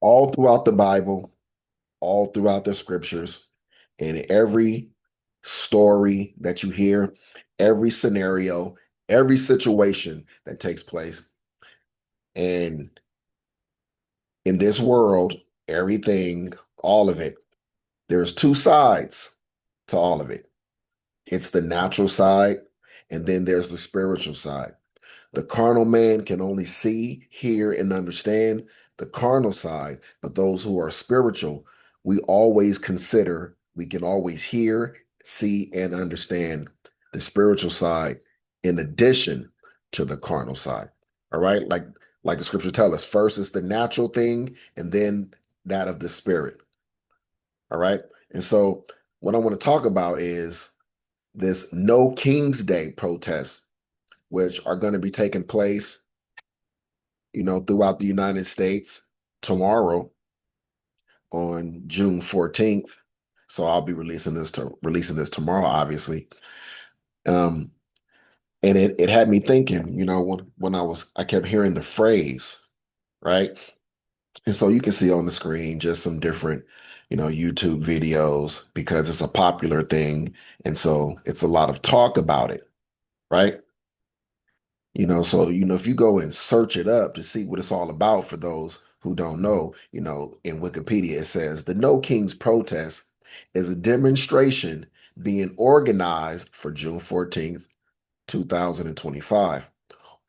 all throughout the Bible, all throughout the scriptures, in every story that you hear, every scenario, every situation that takes place. And in this world, everything, all of it, there's two sides to all of it. It's the natural side, and then there's the spiritual side. The carnal man can only see, hear, and understand the carnal side, but those who are spiritual, we can always hear, see, and understand the spiritual side in addition to the carnal side. All right? Like the scripture tells us, first is the natural thing, and then that of the spirit. All right. And so what I want to talk about is this No King's Day protests, which are going to be taking place throughout the United States tomorrow on June 14th. So I'll be releasing this tomorrow, obviously. Um, and it had me thinking, when I kept hearing the phrase, right? And so you can see on the screen just some different, YouTube videos because it's a popular thing. And so it's a lot of talk about it, right? So, if you go and search it up to see what it's all about for those who don't know, in Wikipedia, it says the No Kings protest is a demonstration being organized for June 14th, 2025,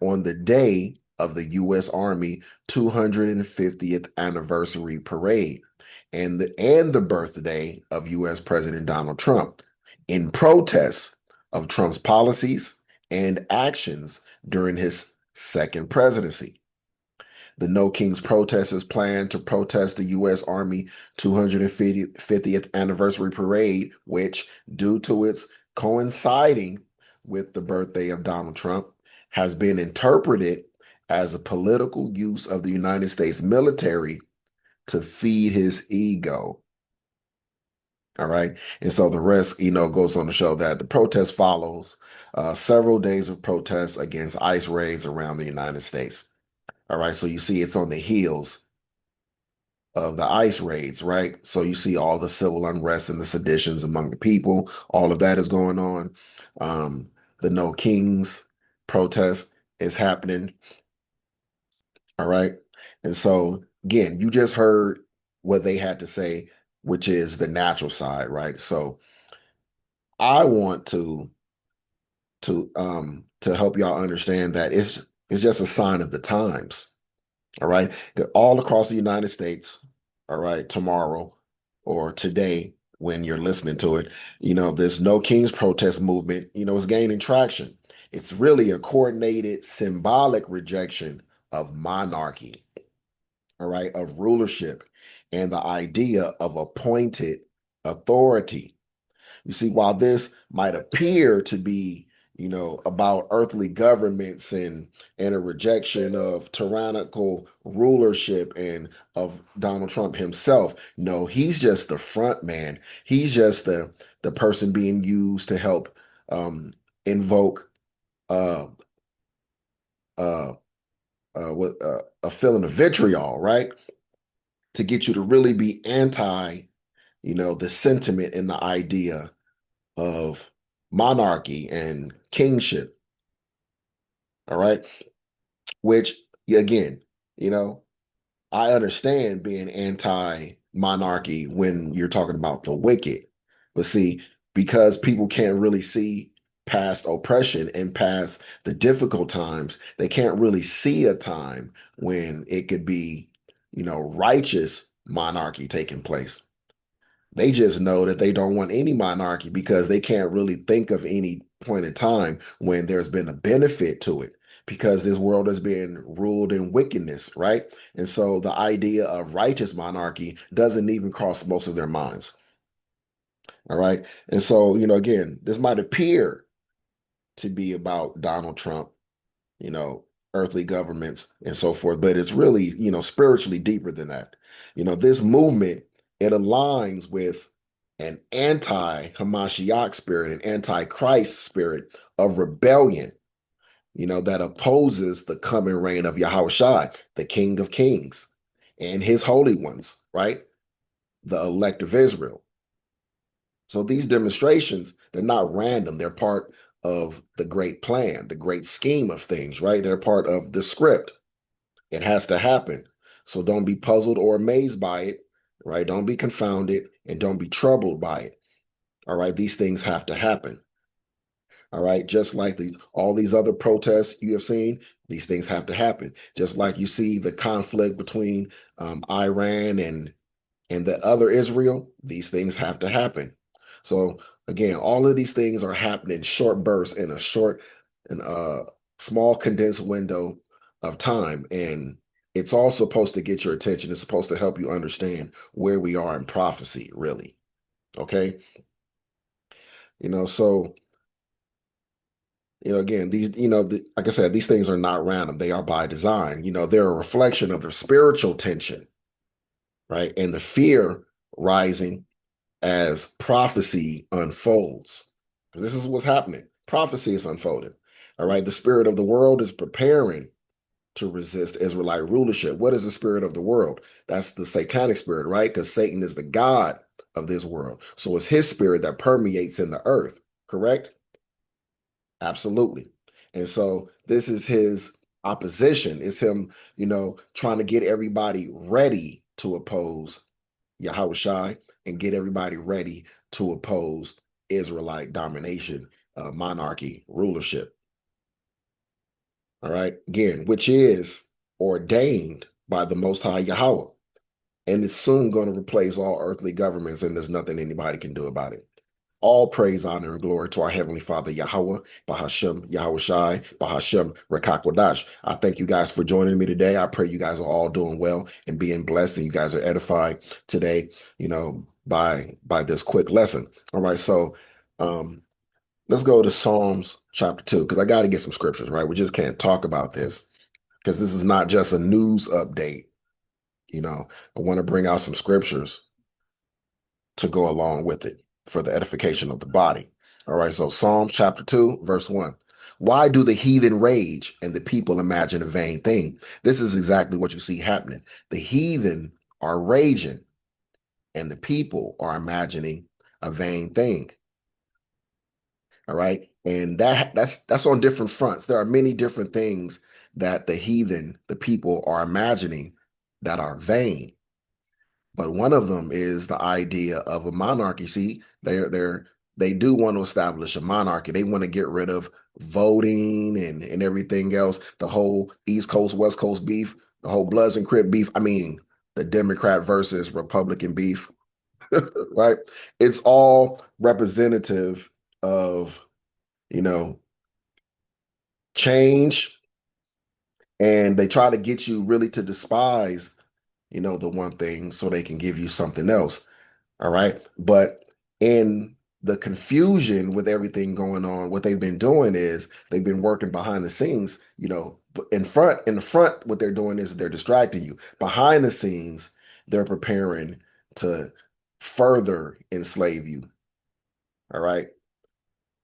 on the day of the U.S. Army 250th anniversary parade and the birthday of U.S. President Donald Trump, in protest of Trump's policies and actions during his second presidency. The No Kings protesters plan to protest the U.S. Army 250th anniversary parade, which, due to its coinciding with the birthday of Donald Trump, has been interpreted as a political use of the United States military to feed his ego. All right. And so the rest, goes on to show that the protest follows several days of protests against ICE raids around the United States. All right. So you see it's on the heels of the ICE raids, right? So you see all the civil unrest and the seditions among the people. All of that is going on. The No Kings protest is happening. All right. And so again, you just heard what they had to say, which is the natural side, right? So I want to help y'all understand that it's just a sign of the times. All right. That all across the United States, all right, tomorrow or today, when you're listening to it, this No Kings protest movement, is gaining traction. It's really a coordinated, symbolic rejection of monarchy, all right, of rulership and the idea of appointed authority. You see, while this might appear to be, about earthly governments and a rejection of tyrannical rulership and of Donald Trump himself, no, he's just the front man. He's just the person being used to help invoke uh uh a feeling of vitriol, right? To get you to really be anti, the sentiment and the idea of monarchy and kingship. All right. Which, again, you know, I understand being anti monarchy when you're talking about the wicked. But see, because people can't really see past oppression and past the difficult times, they can't really see a time when it could be, righteous monarchy taking place. They just know that they don't want any monarchy because they can't really think of any point in time when there's been a benefit to it because this world has been ruled in wickedness, right? And so the idea of righteous monarchy doesn't even cross most of their minds. All right. And so, again, this might appear to be about Donald Trump, you know, earthly governments and so forth, but it's really, spiritually deeper than that. This movement, it aligns with an anti-Hamashiach spirit, an anti-Christ spirit of rebellion, that opposes the coming reign of Yahawashi, the King of Kings, and his holy ones, right? The elect of Israel. So these demonstrations, they're not random. They're part of the great plan, the great scheme of things, right? They're part of the script. It has to happen. So don't be puzzled or amazed by it, right? Don't be confounded and don't be troubled by it. All right. These things have to happen. All right. Just like all these other protests you have seen, these things have to happen. Just like you see the conflict between Iran and the other Israel, these things have to happen. So again, all of these things are happening in short bursts in a short and small condensed window of time. And it's all supposed to get your attention. It's supposed to help you understand where we are in prophecy, really. Okay. So again, these, like I said, these things are not random. They are by design. They're a reflection of the spiritual tension, right? And the fear rising as prophecy unfolds. Because this is what's happening. Prophecy is unfolding. All right. The spirit of the world is preparing to resist Israelite rulership. What is the spirit of the world? That's the satanic spirit, right? Because Satan is the God of this world. So it's his spirit that permeates in the earth, correct? Absolutely. And so this is his opposition. It's him, trying to get everybody ready to oppose Yahawashi and get everybody ready to oppose Israelite domination, monarchy, rulership. All right. Again, which is ordained by the Most High Yahweh. And it's soon going to replace all earthly governments, and there's nothing anybody can do about it. All praise, honor, and glory to our Heavenly Father, Yahweh, Bahashem, Yahawashi, Bahashem, Rekakwadash. I thank you guys for joining me today. I pray you guys are all doing well and being blessed, and you guys are edified today, by this quick lesson. All right, so um, let's go to Psalms chapter 2, because I got to get some scriptures, right? We just can't talk about this because this is not just a news update. I want to bring out some scriptures to go along with it for the edification of the body. All right, so Psalms chapter 2, verse 1. Why do the heathen rage and the people imagine a vain thing? This is exactly what you see happening. The heathen are raging and the people are imagining a vain thing. All right. And that's on different fronts. There are many different things that the heathen, the people are imagining that are vain. But one of them is the idea of a monarchy. See, they do want to establish a monarchy. They want to get rid of voting and everything else. The whole East Coast, West Coast beef, the whole Bloods and Crip beef. I mean, the Democrat versus Republican beef, right? It's all representative of, you know, change, and they try to get you really to despise, the one thing so they can give you something else. All right. But in the confusion with everything going on, what they've been doing is they've been working behind the scenes, but in the front, what they're doing is they're distracting you. Behind the scenes, they're preparing to further enslave you. All right.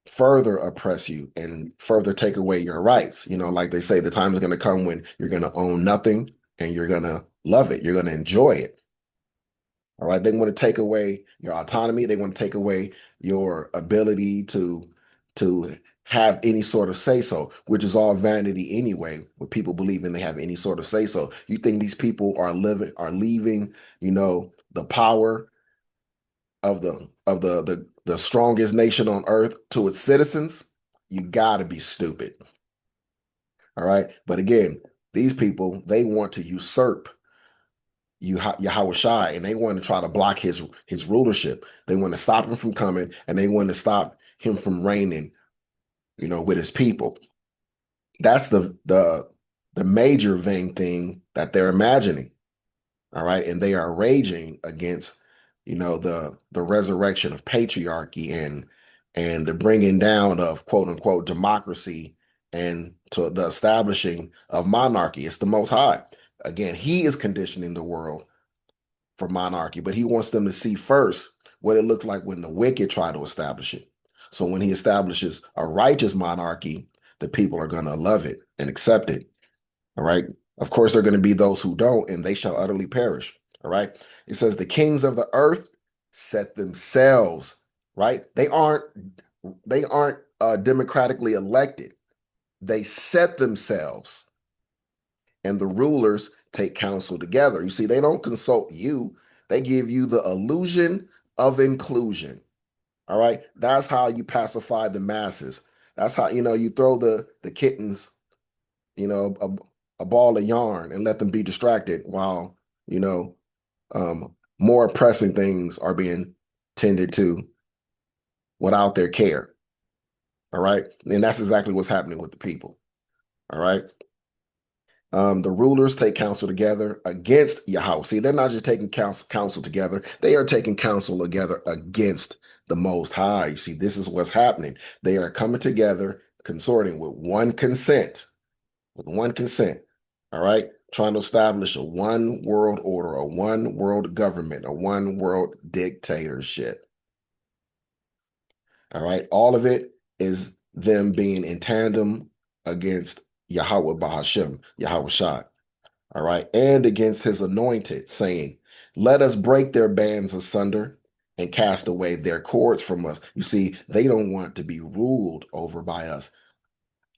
Further oppress you and further take away your rights. Like they say, the time is going to come when you're going to own nothing and you're going to love it. You're going to enjoy it. All right. They want to take away your autonomy. They want to take away your ability to have any sort of say so, which is all vanity anyway, with people believing they have any sort of say so. You think these people are leaving, the power of the strongest nation on earth to its citizens? You gotta be stupid. All right. But again, these people, they want to usurp Yahawashi, and they want to try to block his rulership. They want to stop him from coming, and they want to stop him from reigning, with his people. That's the major vain thing that they're imagining. All right. And they are raging against, the resurrection of patriarchy and the bringing down of quote unquote democracy and to the establishing of monarchy. It's the Most High. Again, he is conditioning the world for monarchy, but he wants them to see first what it looks like when the wicked try to establish it. So when he establishes a righteous monarchy, the people are going to love it and accept it. All right. Of course, there are going to be those who don't, and they shall utterly perish. All right. It says the kings of the earth set themselves, right? They aren't democratically elected. They set themselves, and the rulers take counsel together. You see, they don't consult you. They give you the illusion of inclusion. All right. That's how you pacify the masses. That's how, you throw the kittens, you know, a ball of yarn and let them be distracted while, you know, more pressing things are being tended to without their care. All right. And that's exactly what's happening with the people. All right. The rulers take counsel together against Yahweh. See, they're not just taking counsel together, they are taking counsel together against the Most High. You see, this is what's happening. They are coming together, consorting with one consent, all right, trying to establish a one world order, a one world government, a one world dictatorship. All right, all of it is them being in tandem against Yahweh Bahashem, Yahweh Shai. All right, and against his anointed, saying, let us break their bands asunder and cast away their cords from us. You see, they don't want to be ruled over by us.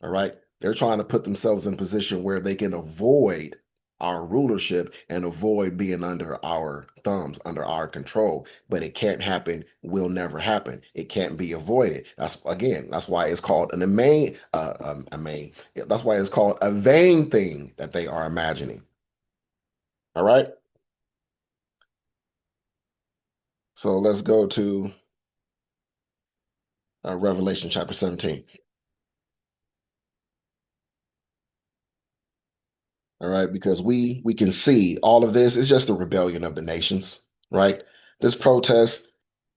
All right, they're trying to put themselves in a position where they can avoid our rulership and avoid being under our thumbs, under our control. But it can't happen, will never happen. It can't be avoided. That's why it's called that's why it's called a vain thing that they are imagining. All right. So let's go to Revelation chapter 17. All right, because we can see all of this is just a rebellion of the nations, right? This protest,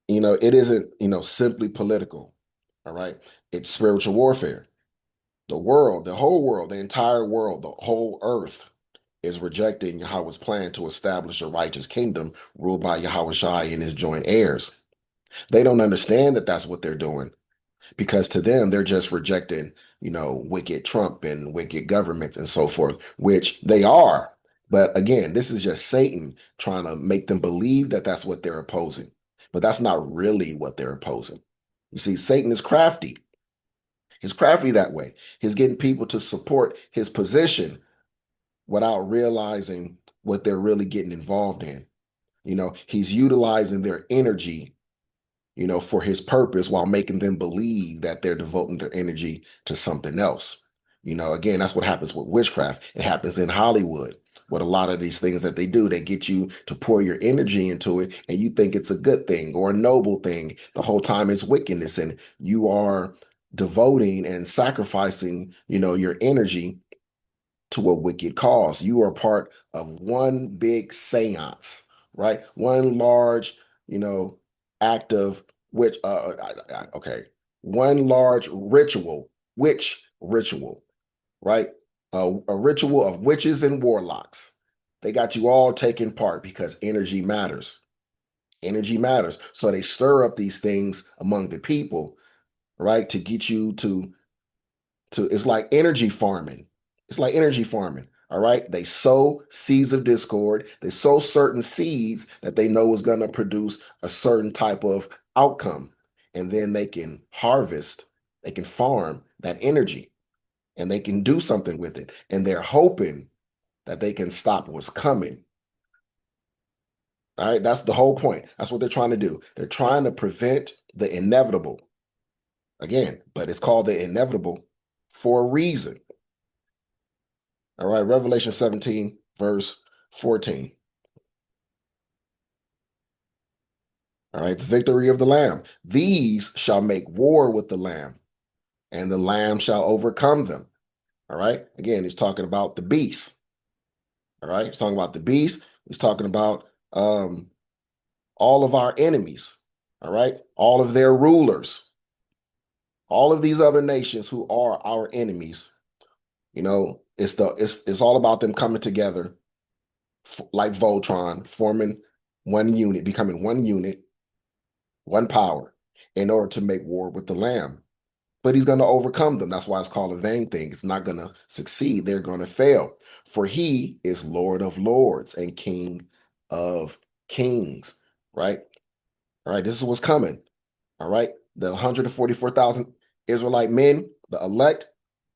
it isn't, simply political. All right. It's spiritual warfare. The world, the whole world, the entire world, the whole earth is rejecting Yahweh's plan to establish a righteous kingdom ruled by Yahweh Shai and his joint heirs. They don't understand that that's what they're doing, because to them they're just rejecting, wicked Trump and wicked governments and so forth, which they are. But again, this is just Satan trying to make them believe that that's what they're opposing, but that's not really what they're opposing. You see, Satan is crafty. He's crafty that way. He's getting people to support his position without realizing what they're really getting involved in. He's utilizing their energy, for his purpose while making them believe that they're devoting their energy to something else. Again, that's what happens with witchcraft. It happens in Hollywood. With a lot of these things that they do, they get you to pour your energy into it, and you think it's a good thing or a noble thing. The whole time it's wickedness, and you are devoting and sacrificing, your energy to a wicked cause. You are part of one big seance, right? One large, act of which, okay, one large ritual, witch ritual, right? A ritual of witches and warlocks. They got you all taking part because energy matters. Energy matters. So they stir up these things among the people, right? To get you to it's like energy farming. It's like energy farming. All right. They sow seeds of discord. They sow certain seeds that they know is going to produce a certain type of outcome. And then they can harvest, they can farm that energy and they can do something with it. And they're hoping that they can stop what's coming. All right. That's the whole point. That's what they're trying to do. They're trying to prevent the inevitable. Again, but it's called the inevitable for a reason. All right, Revelation 17, verse 14. All right, the victory of the Lamb. These shall make war with the Lamb, and the Lamb shall overcome them. All right, again, he's talking about the beast. All right, he's talking about the beast. He's talking about all of our enemies. All right, all of their rulers, all of these other nations who are our enemies. It's all about them coming together like Voltron, forming one unit, becoming one unit, one power, in order to make war with the Lamb. but he's going to overcome them. That's why it's called a vain thing. It's not going to succeed. They're going to fail. For he is Lord of lords and King of kings, right? All right, this is what's coming. All right, the 144,000 Israelite men, the elect,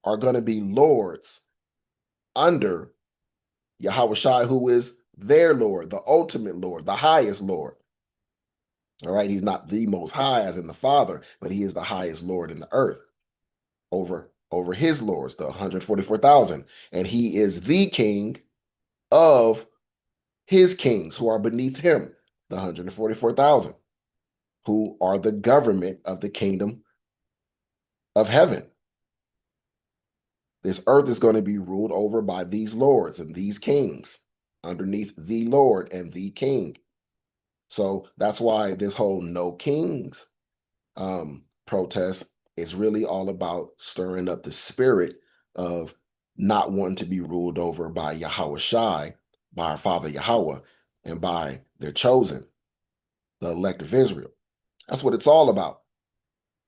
are going to be lords under Yahawashi, who is their Lord, the ultimate Lord, the highest Lord. All right, he's not the most high as in the Father, but he is the highest Lord in the earth over his lords, the 144,000. And he is the king of his kings who are beneath him, the 144,000, who are the government of the kingdom of heaven. This earth is going to be ruled over by these lords and these kings underneath the Lord and the king. So that's why this whole no kings protest is really all about stirring up the spirit of not wanting to be ruled over by Yahawashi, by our Father Yahweh, and by their chosen, the elect of Israel. That's what it's all about.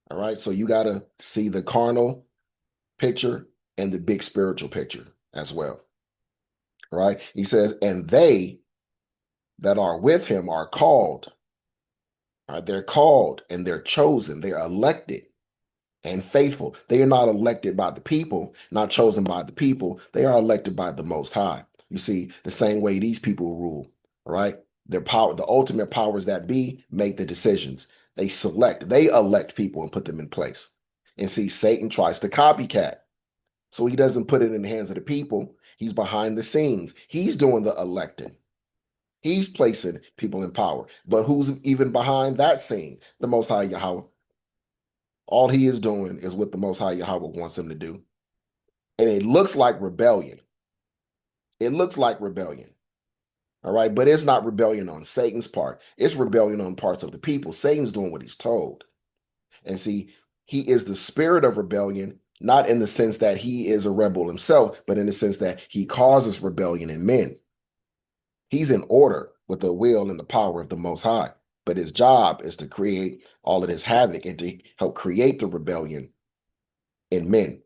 All right. So you got to see the carnal picture and the big spiritual picture as well. All right. He says, and they that are with him are called. All right. They're called and they're chosen. They're elected and faithful. They are not elected by the people, not chosen by the people. They are elected by the Most High. You see, the same way these people rule, all right? Their power, the ultimate powers that be, make the decisions. They elect people and put them in place. And see, Satan tries to copycat. So he doesn't put it in the hands of the people. He's behind the scenes. He's doing the electing. He's placing people in power. But who's even behind that scene? The Most High Yahweh. All he is doing is what the Most High Yahweh wants him to do. And it looks like rebellion. It looks like rebellion. All right. But it's not rebellion on Satan's part. It's rebellion on parts of the people. Satan's doing what he's told. And see, he is the spirit of rebellion, not in the sense that he is a rebel himself, but in the sense that he causes rebellion in men. He's in order with the will and the power of the Most High. But his job is to create all of this havoc and to help create the rebellion in men.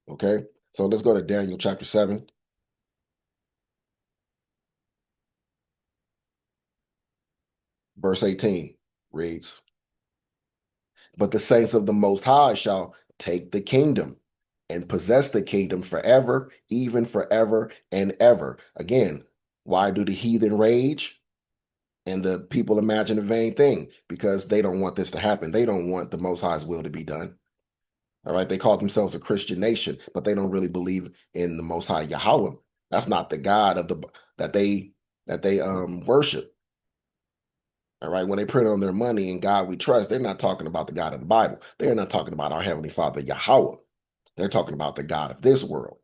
Okay, so let's go to Daniel chapter 7, verse 18 reads, but the saints of the Most High shall take the kingdom and possess the kingdom forever, even forever and ever. Again, why do the heathen rage and the people imagine a vain thing? Because they don't want this to happen. They don't want the Most High's will to be done. All right, they call themselves a Christian nation, but they don't really believe in the Most High Yahweh. That's not the God of the that they worship. All right, when they print on their money in God we trust, they're not talking about the God of the Bible. They're not talking about our Heavenly Father Yahweh. They're talking about the God of this world.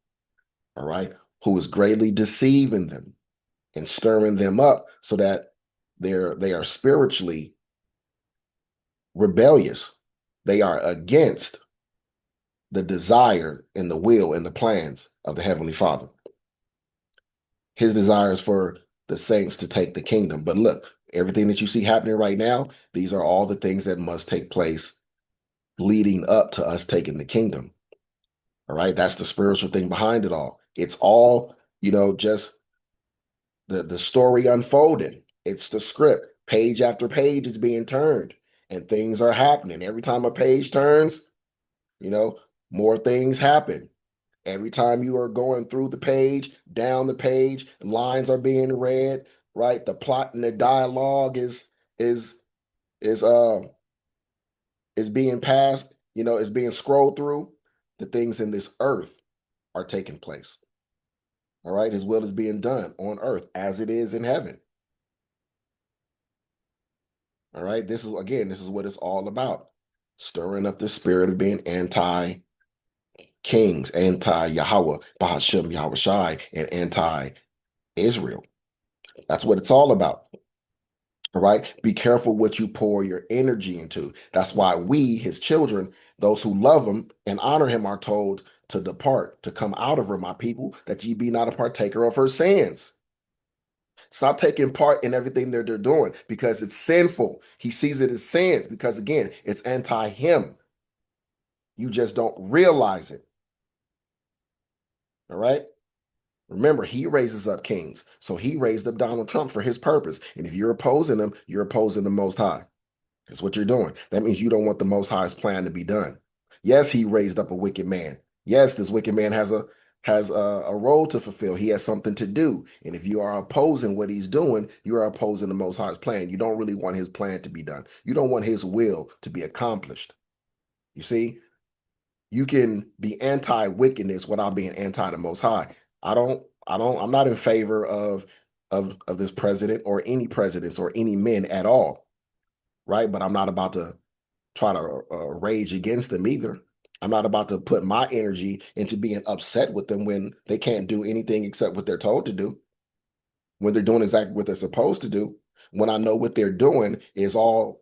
All right, who is greatly deceiving them and stirring them up so that they are spiritually rebellious. They are against the desire and the will and the plans of the Heavenly Father. His desire is for the saints to take the kingdom. But look, everything that you see happening right now, these are all the things that must take place leading up to us taking the kingdom. All right. That's the spiritual thing behind it all. It's all, just the story unfolding. It's the script. Page after page is being turned and things are happening. Every time a page turns, you know, more things happen. Every time you are going through the page, down the page, lines are being read, right? The plot and the dialogue is is uh is being passed, is being scrolled through. The things in this earth are taking place. All right, his will is being done on earth as it is in heaven. All right, this is what it's all about. Stirring up the spirit of being anti kings, anti Yahweh, Bahashem Yahawashi, and anti Israel. That's what it's all about. All right. Be careful what you pour your energy into. That's why we, his children, those who love him and honor him, are told to depart, to come out of her, my people, that ye be not a partaker of her sins. Stop taking part in everything they're doing because it's sinful. He sees it as sins because, again, it's anti him. You just don't realize it. All right. Remember, he raises up kings. So he raised up Donald Trump for his purpose. And if you're opposing him, you're opposing the Most High. That's what you're doing. That means you don't want the Most High's plan to be done. Yes, he raised up a wicked man. Yes, this wicked man has a role to fulfill. He has something to do. And if you are opposing what he's doing, you are opposing the Most High's plan. You don't really want his plan to be done. You don't want his will to be accomplished. You see, you can be anti-wickedness without being anti the Most High. I'm not in favor of this president or any presidents or any men at all, right? But I'm not about to try to rage against them either. I'm not about to put my energy into being upset with them when they can't do anything except what they're told to do, when they're doing exactly what they're supposed to do, when I know what they're doing is all,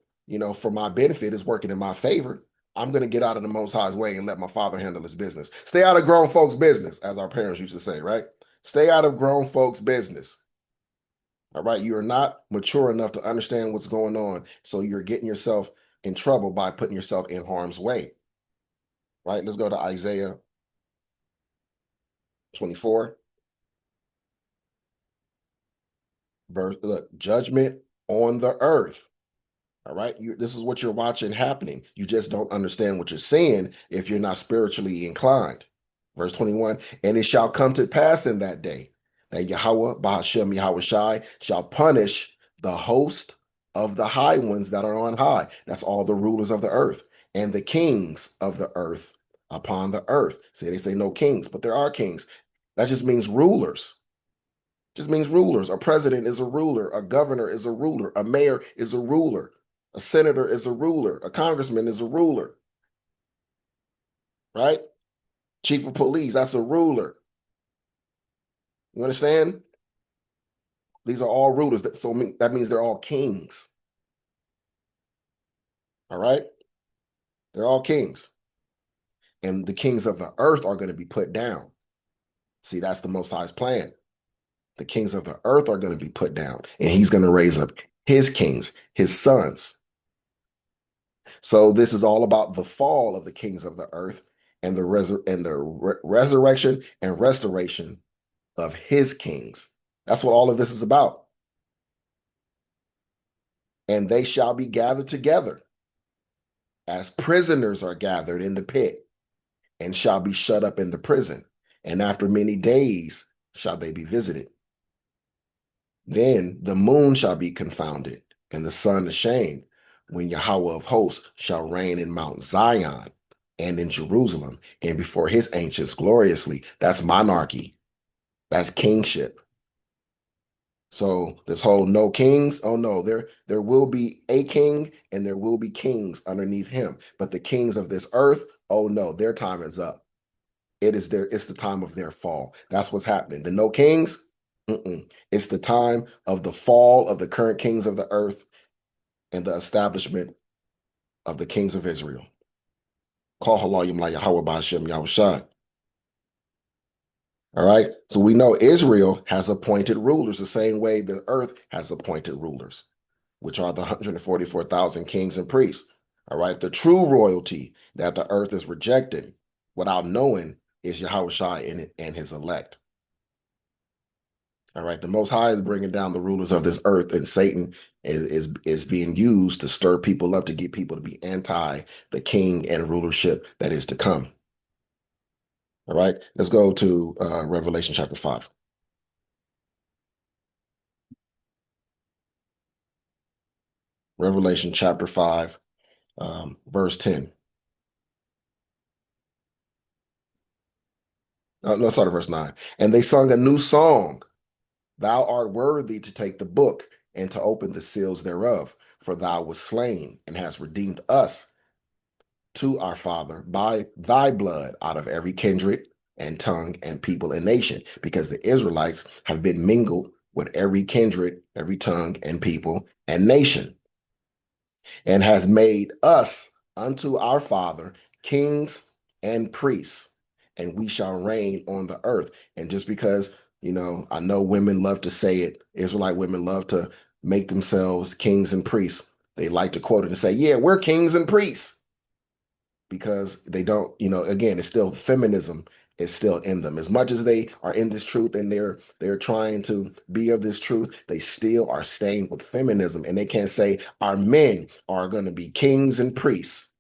for my benefit, is working in my favor. I'm going to get out of the Most High's way and let my father handle his business. Stay out of grown folks' business, as our parents used to say, right? Stay out of grown folks' business. All right. You are not mature enough to understand what's going on. So you're getting yourself in trouble by putting yourself in harm's way. Right. Let's go to Isaiah 24. Look, judgment on the earth. All right. This is what you're watching happening. You just don't understand what you're seeing if you're not spiritually inclined. Verse 21, and it shall come to pass in that day that Yahweh, Bahashem Yahawashi, shall punish the host of the high ones that are on high. That's all the rulers of the earth and the kings of the earth upon the earth. See, they say no kings, but there are kings. That just means rulers. Just means rulers. A president is a ruler. A governor is a ruler. A mayor is a ruler. A senator is a ruler. A congressman is a ruler, right? Chief of police, that's a ruler. You understand? These are all rulers. So that means they're all kings. All right? They're all kings. And the kings of the earth are going to be put down. See, that's the Most High's plan. The kings of the earth are going to be put down. And he's going to raise up his kings, his sons. So this is all about the fall of the kings of the earth and the resurrection and restoration of his kings. That's what all of this is about. And they shall be gathered together as prisoners are gathered in the pit and shall be shut up in the prison. And after many days shall they be visited. Then the moon shall be confounded and the sun ashamed when Yahweh of hosts shall reign in Mount Zion and in Jerusalem and before his ancients gloriously. That's monarchy. That's kingship. So this whole no kings, oh no, there will be a king and there will be kings underneath him. But the kings of this earth, oh no, their time is up. It's the time of their fall. That's what's happening. The no kings, it's the time of the fall of the current kings of the earth and the establishment of the kings of Israel. Call halayim la Yahweh ba'ashem Yahushai. All right. So we know Israel has appointed rulers the same way the earth has appointed rulers, which are the 144,000 kings and priests. All right. The true royalty that the earth is rejecting without knowing is Yahawashi and his elect. All right. The Most High is bringing down the rulers of this earth, and Satan is being used to stir people up to get people to be anti the king and rulership that is to come. All right. Let's go to Revelation chapter 5. Revelation chapter 5, verse 10. Let's start at verse 9. And they sung a new song. Thou art worthy to take the book and to open the seals thereof, for thou wast slain and hast redeemed us to our Father by thy blood out of every kindred and tongue and people and nation, because the Israelites have been mingled with every kindred, every tongue and people and nation, and has made us unto our Father kings and priests, and we shall reign on the earth. And just because I know women love to say it. Israelite women love to make themselves kings and priests. They like to quote it and say, yeah, we're kings and priests because they don't, again, it's still feminism is still in them. As much as they are in this truth and they're trying to be of this truth, they still are staying with feminism. And they can't say our men are going to be kings and priests.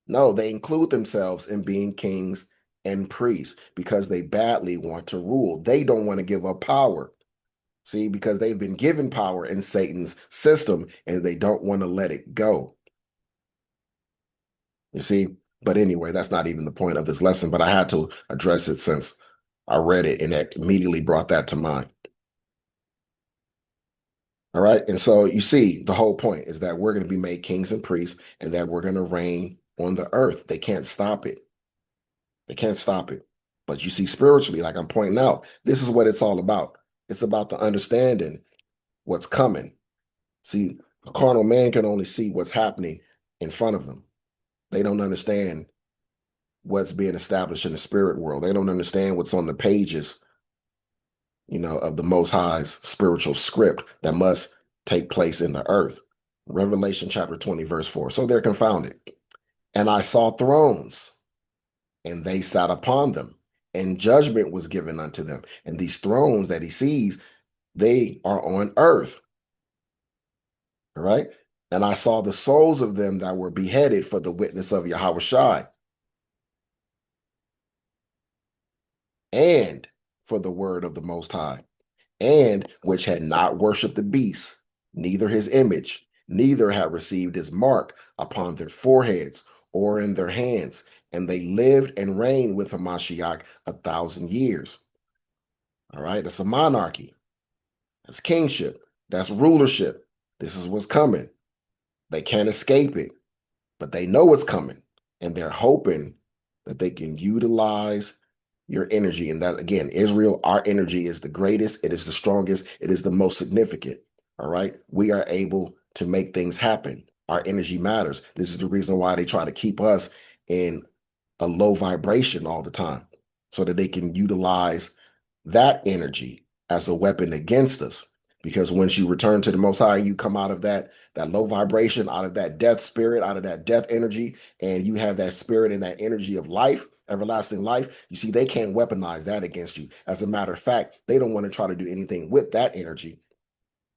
No, they include themselves in being kings and priests because they badly want to rule. They don't want to give up power. See, because they've been given power in Satan's system and they don't want to let it go. You see, but anyway, that's not even the point of this lesson, but I had to address it since I read it and it immediately brought that to mind. All right. And so you see, the whole point is that we're going to be made kings and priests and that we're going to reign on the earth. They can't stop it. They can't stop it. But you see, spiritually, like I'm pointing out, this is what it's all about. It's about the understanding what's coming. See, a carnal man can only see what's happening in front of them. They don't understand what's being established in the spirit world. They don't understand what's on the pages, of the Most High's spiritual script that must take place in the earth. Revelation chapter 20, verse 4. So they're confounded. And I saw thrones, and they sat upon them, and judgment was given unto them. And these thrones that he sees, they are on earth. All right. And I saw the souls of them that were beheaded for the witness of Yahawashi and for the word of the Most High, and which had not worshipped the beast, neither his image, neither had received his mark upon their foreheads or in their hands. And they lived and reigned with Hamashiach 1,000 years. All right. That's a monarchy. That's kingship. That's rulership. This is what's coming. They can't escape it, but they know it's coming. And they're hoping that they can utilize your energy. And that, again, Israel, our energy is the greatest. It is the strongest. It is the most significant. All right. We are able to make things happen. Our energy matters. This is the reason why they try to keep us in a low vibration all the time so that they can utilize that energy as a weapon against us. Because once you return to the Most High, you come out of that low vibration, out of that death spirit, out of that death energy, and you have that spirit and that energy of life, everlasting life. You see, they can't weaponize that against you. As a matter of fact, they don't want to try to do anything with that energy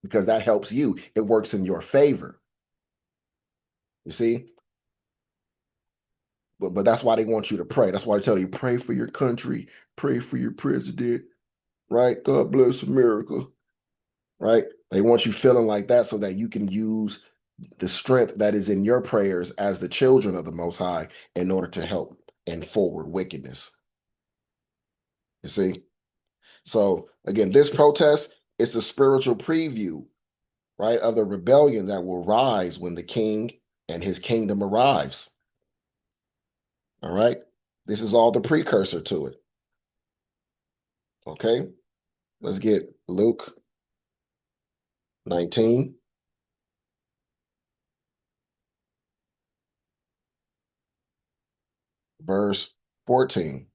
because that helps you. It works in your favor. You see? But that's why they want you to pray. That's why they tell you, pray for your country, pray for your president, right? God bless America, right? They want you feeling like that so that you can use the strength that is in your prayers as the children of the Most High in order to help and forward wickedness. You see? So again, this protest is a spiritual preview, right, of the rebellion that will rise when the king and his kingdom arrives. All right? This is all the precursor to it. Okay? Let's get Luke 19. Verse 14.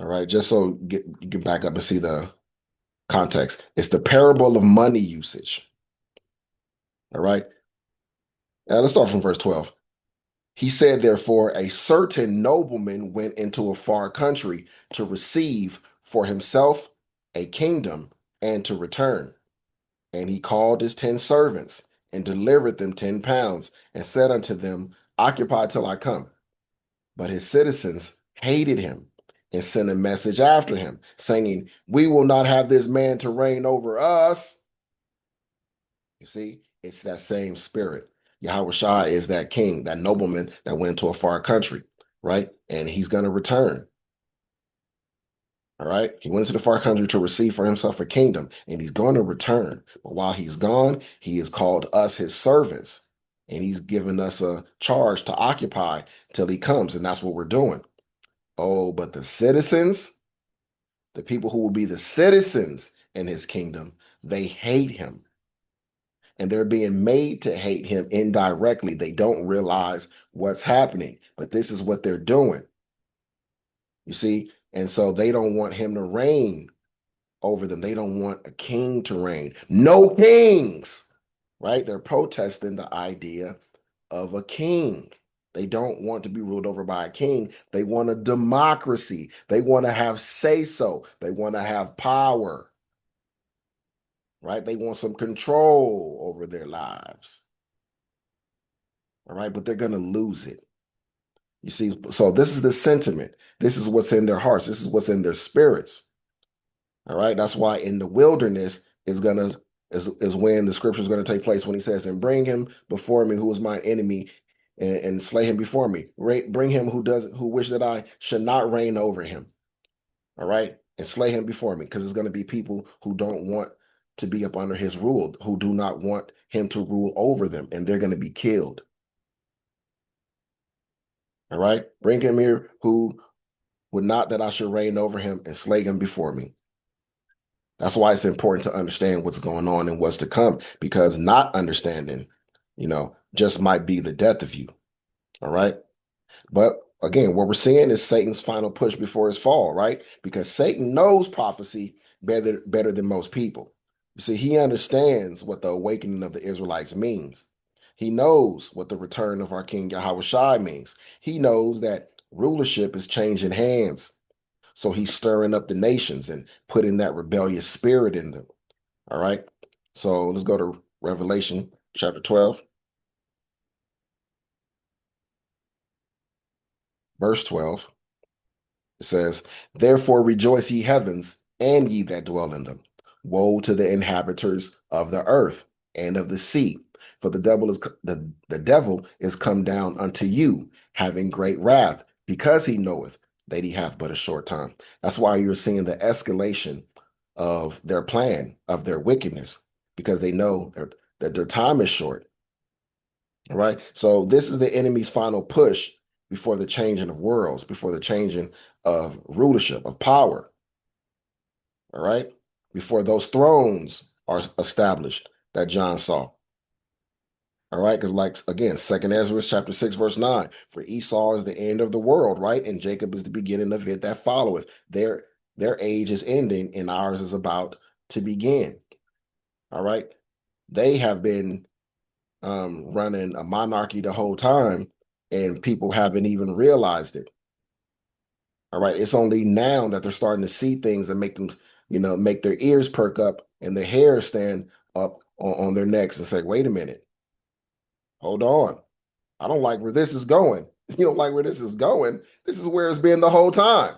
All right, just so you get back up and see the context. It's the parable of money usage. All right. Let's start from verse 12. He said, therefore, a certain nobleman went into a far country to receive for himself a kingdom and to return. And he called his 10 servants and delivered them 10 pounds and said unto them, occupy till I come. But his citizens hated him and sent a message after him, saying, we will not have this man to reign over us. You see, it's that same spirit. Yahawashi is that king, that nobleman that went to a far country, right? And he's going to return. All right. He went to the far country to receive for himself a kingdom, and he's going to return. But while he's gone, he has called us his servants, and he's given us a charge to occupy till he comes. And that's what we're doing. Oh, but the citizens, the people who will be the citizens in his kingdom, they hate him. And they're being made to hate him indirectly. They don't realize what's happening, but this is what they're doing. You see? And so they don't want him to reign over them. They don't want a king to reign. No kings, right? They're protesting the idea of a king. They don't want to be ruled over by a king. They want a democracy. They want to have say so. They want to have power, right? They want some control over their lives, all right? But they're going to lose it. You see, so this is the sentiment. This is what's in their hearts. This is what's in their spirits. All right. That's why in the wilderness is when the scripture is going to take place when he says, and bring him before me who is my enemy and slay him before me. Bring him who wish that I should not reign over him. All right. And slay him before me. Because it's going to be people who don't want to be up under his rule, who do not want him to rule over them, and they're going to be killed. All right. Bring him here who would not that I should reign over him and slay him before me. That's why it's important to understand what's going on and what's to come, because not understanding, just might be the death of you. All right. But again, what we're seeing is Satan's final push before his fall, right? Because Satan knows prophecy better than most people. You see, he understands what the awakening of the Israelites means. He knows what the return of our King Yahawashi means. He knows that rulership is changing hands. So he's stirring up the nations and putting that rebellious spirit in them. All right. So let's go to Revelation chapter 12, verse 12. It says, therefore rejoice ye heavens, and ye that dwell in them. Woe to the inhabitants of the earth and of the sea, for the devil is come down unto you, having great wrath, because he knoweth that he hath but a short time. That's why you're seeing the escalation of their plan, of their wickedness, because they know that their time is short. All right. So this is the enemy's final push before the changing of worlds, before the changing of rulership, of power. All right. Before those thrones are established that John saw. All right. Because like, again, Second Ezra chapter 6, verse 9, for Esau is the end of the world, right? And Jacob is the beginning of it that followeth. Their age is ending and ours is about to begin. All right. They have been running a monarchy the whole time, and people haven't even realized it. All right. It's only now that they're starting to see things and make them, make their ears perk up and their hair stand up on their necks and say, wait a minute, hold on. I don't like where this is going. You don't like where this is going. This is where it's been the whole time.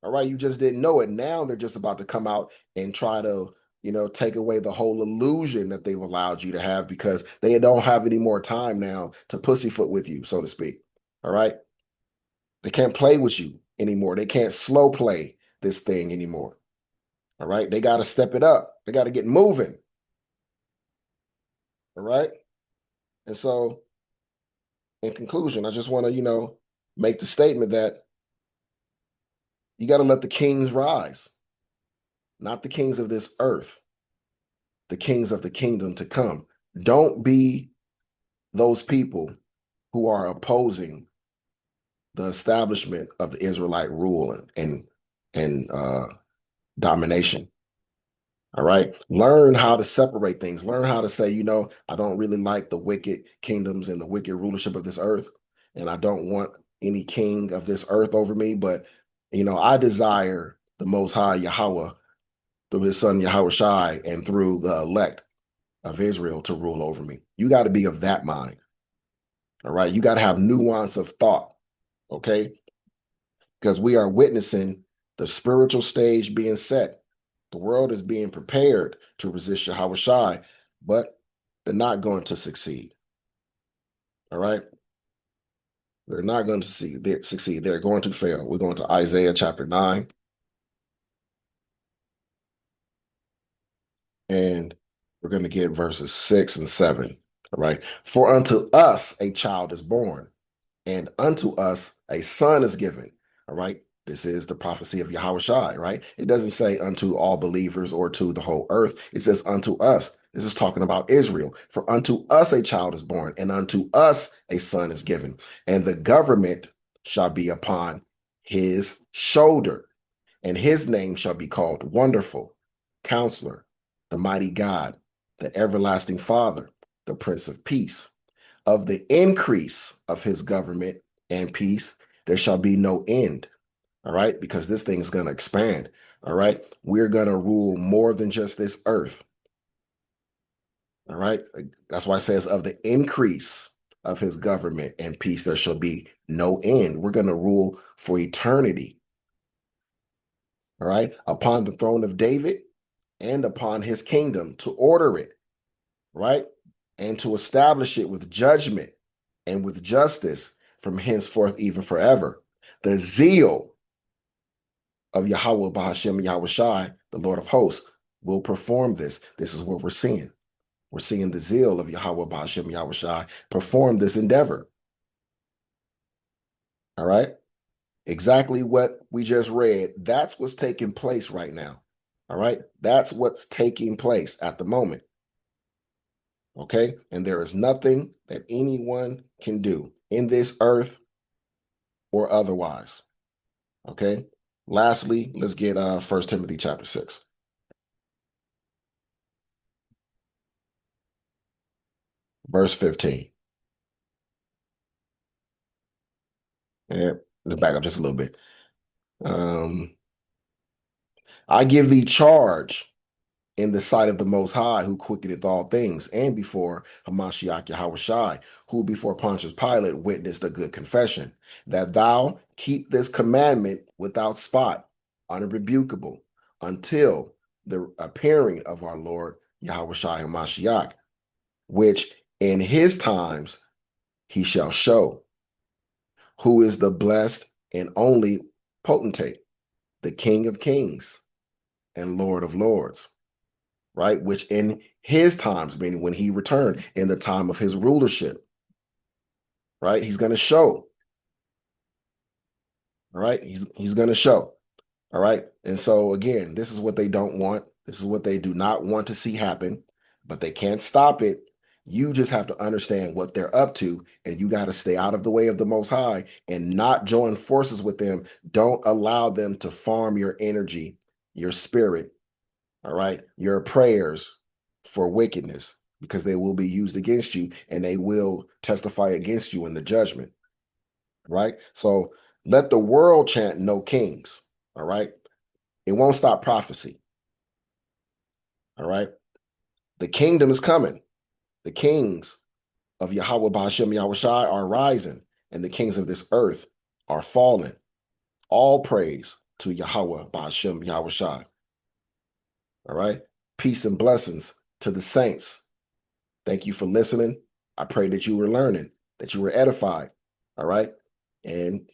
All right. You just didn't know it. Now they're just about to come out and try to, take away the whole illusion that they've allowed you to have, because they don't have any more time now to pussyfoot with you, so to speak. All right. They can't play with you anymore. They can't slow play this thing anymore. All right. They got to step it up. They got to get moving. All right. And so, in conclusion, I just want to, make the statement that you got to let the kings rise, not the kings of this earth, the kings of the kingdom to come. Don't be those people who are opposing the establishment of the Israelite rule and domination. All right. Learn how to separate things. Learn how to say, I don't really like the wicked kingdoms and the wicked rulership of this earth. And I don't want any king of this earth over me. But, I desire the Most High Yahweh through his son Yahawashi and through the elect of Israel to rule over me. You got to be of that mind. All right. You got to have nuance of thought. Okay. Because we are witnessing the spiritual stage being set. The world is being prepared to resist Yahawashi, but they're not going to succeed. All right? They're not going to succeed. They're going to fail. We're going to Isaiah chapter 9. And we're going to get verses 6 and 7. All right? For unto us a child is born, and unto us a son is given. All right? This is the prophecy of Yahawashi, right? It doesn't say unto all believers or to the whole earth. It says unto us. This is talking about Israel. For unto us a child is born, and unto us a son is given, and the government shall be upon his shoulder, and his name shall be called Wonderful, Counselor, the Mighty God, the Everlasting Father, the Prince of Peace. Of the increase of his government and peace, there shall be no end. All right, because this thing's going to expand. All right, we're going to rule more than just this earth. All right, that's why it says of the increase of his government and peace, there shall be no end. We're going to rule for eternity. All right, upon the throne of David and upon his kingdom, to order it, right, and to establish it with judgment and with justice from henceforth even forever. The zeal of Yahweh Bahashem Yahawashi, the Lord of hosts, will perform this. This is what we're seeing. We're seeing the zeal of Yahweh Bahashem Yahawashi perform this endeavor. All right? Exactly what we just read. That's what's taking place right now. All right? That's what's taking place at the moment. Okay? And there is nothing that anyone can do in this earth or otherwise. Okay? Lastly, let's get 1 Timothy chapter 6. Verse 15. And let's back up just a little bit. I give thee charge in the sight of the Most High, who quickeneth all things, and before Hamashiach Yahawashi, who before Pontius Pilate witnessed a good confession, that thou keep this commandment without spot, unrebukable, until the appearing of our Lord Yahawashi Hamashiach, which in his times he shall show, who is the blessed and only potentate, the King of kings and Lord of lords, right? Which in his times, meaning when he returned, in the time of his rulership, right? He's going to show, all right? He's going to show, all right? And so again, this is what they don't want. This is what they do not want to see happen, but they can't stop it. You just have to understand what they're up to, and you got to stay out of the way of the Most High and not join forces with them. Don't allow them to farm your energy, your spirit, all right, your prayers for wickedness, because they will be used against you and they will testify against you in the judgment, right? So let the world chant no kings, all right? It won't stop prophecy, all right? The kingdom is coming. The kings of Yahweh Ba'ashem Yahawashi are rising, and the kings of this earth are falling. All praise to Yahweh Ba'ashem Yahawashi, all right? Peace and blessings to the saints. Thank you for listening. I pray that you were learning, that you were edified. All right. And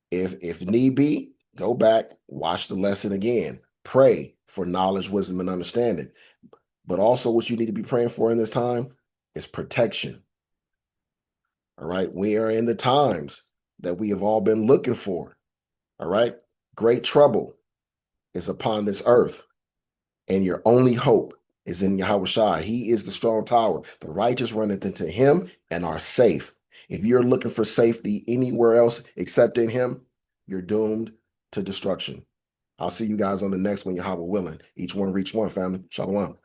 if need be, go back, watch the lesson again. Pray for knowledge, wisdom, and understanding. But also what you need to be praying for in this time is protection. All right. We are in the times that we have all been looking for. All right. Great trouble is upon this earth, and your only hope is in Yahawashi. He is the strong tower. The righteous runneth into him and are safe. If you're looking for safety anywhere else except in him, you're doomed to destruction. I'll see you guys on the next one, Yahweh willing. Each one reach one, family. Shalom.